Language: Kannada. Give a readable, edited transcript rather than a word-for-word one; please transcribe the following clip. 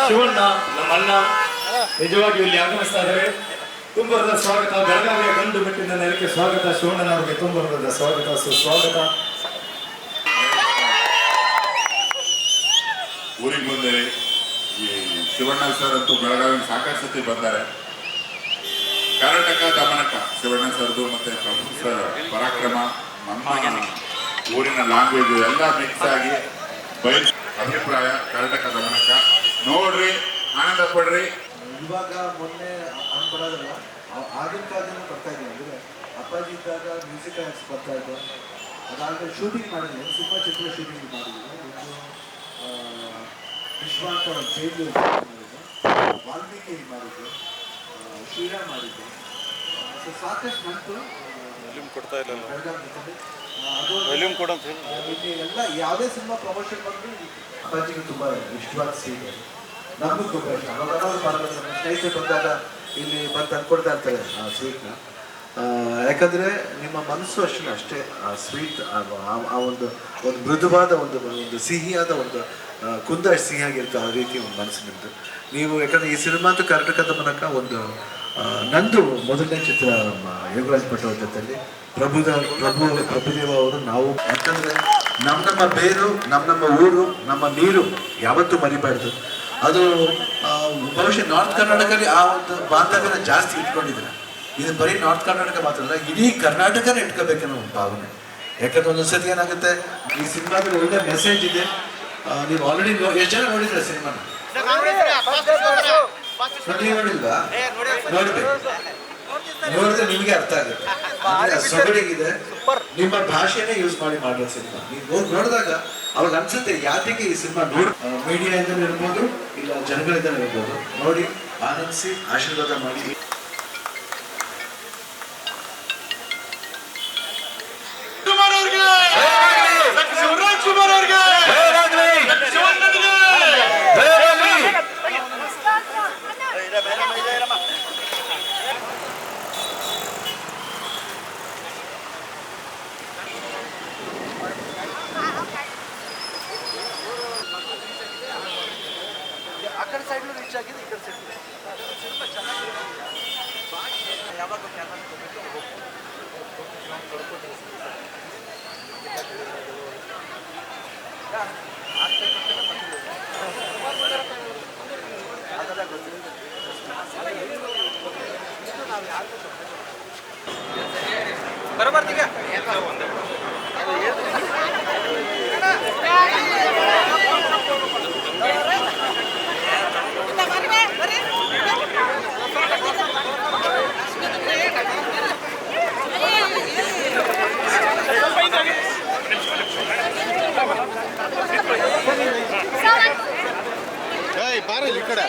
ಶಿವಣ್ಣ ನಮ್ಮ ಅಣ್ಣ ನಿಜವಾಗಿಯೂ ಇಲ್ಲಿ ಆಗಮಿಸ್ತಾ ಇದ್ದಾರೆ. ತುಂಬ ಹೃದಯ ಸ್ವಾಗತ. ಬೆಳಗಾವಿಯ ಗಂಡು ಮೆಟ್ಟಿನ ನೆಲಕ್ಕೆ ಸ್ವಾಗತ. ಶಿವಣ್ಣನವರಿಗೆ ತುಂಬ ಹೃದಯದ ಸ್ವಾಗತ, ಸುಸ್ವಾಗತ. ಊರಿಗೆ ಬಂದರೆ ಈ ಶಿವಣ್ಣ ಸರ್ ಅಂತೂ ಬೆಳಗಾವಿಗೆ ಸಾಕಷ್ಟು ಸತಿ ಬಂದ್ದಾರೆ. ಕರ್ನಾಟಕ ದಮನಕ ಶಿವಣ್ಣ ಸರ್ದು ಮತ್ತೆ ಪ್ರೊಫೆಸರ್ ಪರಾಕ್ರಮ ನಮ್ಮ ಊರಿನ ಲ್ಯಾಂಗ್ವೇಜ್ ಎಲ್ಲ ಮಿಕ್ಸ್ ಆಗಿ ಬಯಲು ಅಭಿಪ್ರಾಯ ಕರ್ನಾಟಕ ದಮನಕ ನೋಡ್ರಿ, ಆನಂದ ಪಡ್ರಿ. ಇವಾಗ ಮೊನ್ನೆ ಬರೋದಲ್ಲ, ಆಗಿನ ಕಾಲದಲ್ಲಿ ಬರ್ತಾ ಇದ್ದೀವಿ. ಅಂದರೆ ಅಪ್ಪಾಜಿ ಇದ್ದಾಗ ಮ್ಯೂಸಿಕ್ ಆ್ಯಕ್ಟ್ಸ್ ಬರ್ತಾ ಇದ್ದ. ಅದಾದಮೇಲೆ ಶೂಟಿಂಗ್ ಮಾಡಿದ್ವಿ, ಸಿನಿಮಾ ಚಿತ್ರ ಶೂಟಿಂಗ್ ಮಾಡಿದ್ವಿ. ವಿಶ್ವಾಂತ ಜೈಲು ಮಾಡಿದ್ದು, ವಾಲ್ಮೀಕಿ ಮಾಡಿದ್ದು, ಶ್ರೀರಾಮ್ ಮಾಡಿದ್ದು. ಸೊ ಸಾಕಷ್ಟು ಬಂತು. ಬೆಳಗಾವಿ ಇಲ್ಲಿ ಎಲ್ಲ ಯಾವುದೇ ಸಿನಿಮಾ ಪ್ರಮೋಷನ್ ಬಂದು ಅಪ್ಪಾಜಿಗೆ ತುಂಬ ಇಷ್ಟವಾದ ಸೀಟ್. ನಮಗೂ ತುಂಬ ಇಷ್ಟ. ಅವಾಗ ಸ್ನೇಹಿತರು ಬಂದಾಗ ಇಲ್ಲಿ ಬಂದು ತಂದ್ಕೊಡ್ತಾ ಇರ್ತಾರೆ ಆ ಸ್ವೀಟ್ನ. ಯಾಕಂದರೆ ನಿಮ್ಮ ಮನಸ್ಸು ಅಷ್ಟೇ ಸ್ವೀಟ್ ಆ ಒಂದು ಮೃದುವಾದ ಒಂದು ಸಿಹಿಯಾದ ಒಂದು ಕುಂದ ಸಿಹಿಯಾಗಿರುತ್ತೆ. ಆ ರೀತಿ ಒಂದು ಮನಸ್ಸು ನಿಮ್ಮದು. ನೀವು ಯಾಕಂದರೆ ಈ ಸಿನಿಮಾ ಅಂತೂ ಕರ್ನಾಟಕದ ಮೂಲಕ ಒಂದು ನಂದು ಮೊದಲನೇ ಚಿತ್ರ ಯೋಗರಾಜ್ ಭಟ್ ಅವ್ರ ಜೊತೆಯಲ್ಲಿ ಪ್ರಭುದೇವ ಅವರು ನಾವು. ಯಾಕಂದರೆ ನಮ್ಮ ಬೇರು, ನಮ್ಮ ಊರು, ನಮ್ಮ ನೀರು ಯಾವತ್ತೂ ಮರಿಬಾರ್ದು. ಅದು ಬಹುಶಃ ನಾರ್ತ್ ಕರ್ನಾಟಕದಲ್ಲಿ ಆ ಒಂದು ಬಾಂಧವ್ಯನ ಜಾಸ್ತಿ ಇಟ್ಕೊಂಡಿದ್ದಾರೆ. ಇದು ಬರೀ ನಾರ್ತ್ ಕರ್ನಾಟಕ ಮಾತ್ರ ಅಲ್ಲ, ಇಡೀ ಕರ್ನಾಟಕನೇ ಇಟ್ಕೋಬೇಕನ್ನೋ ಒಂದು ಭಾವನೆ. ಯಾಕಂದ್ರೆ ಒಂದೊಂದ್ಸತಿ ಏನಾಗುತ್ತೆ, ಈ ಸಿನಿಮಾದಲ್ಲಿ ಒಳ್ಳೆ ಮೆಸೇಜ್ ಇದೆ. ನೀವು ಆಲ್ರೆಡಿ ಎಷ್ಟು ಜನ ನೋಡಿದ್ರೆ ಸಿನಿಮಾನ? ನೀವು ನೋಡಿಲ್ವಾ? ನೋಡ್ಬೇಕು. ನೋಡಿದ್ರೆ ನಿಮಗೆ ಅರ್ಥ ಆಗುತ್ತೆ. ಸೊಗಡಿಗಿದೆ. ನಿಮ್ಮ ಭಾಷೆನೇ ಯೂಸ್ ಮಾಡಿರೋ ಸಿನಿಮಾ. ನೀವು ಹೋಗಿ ನೋಡಿದಾಗ ಅವಾಗ ಅನ್ಸುತ್ತೆ ಯಾತಿಗೆ ಈ ಸಿನಿಮಾ ನೋಡಿ. ಮೀಡಿಯಾದಿಂದ ಇರ್ಬೋದು, ಇಲ್ಲ ಜನಗಳಿಂದ ಇರ್ಬೋದು, ನೋಡಿ ಆನಂದಿಸಿ ಆಶೀರ್ವಾದ ಮಾಡಿ. ಆ ಕಡೆ ಸೈಡ್ಲು ರೀಚ್ ಆಗಿದೆ, ಈ ಕಡೆ ಸೈಡ್ ಸಿನಿಮಾ ಚೆನ್ನಾಗಿದೆ. ಯಾವಾಗ ಕ್ಯಾಮರಾ ಬರೋಬರ್ ಈಗ ಬಾರ ಈ ಕಡೆ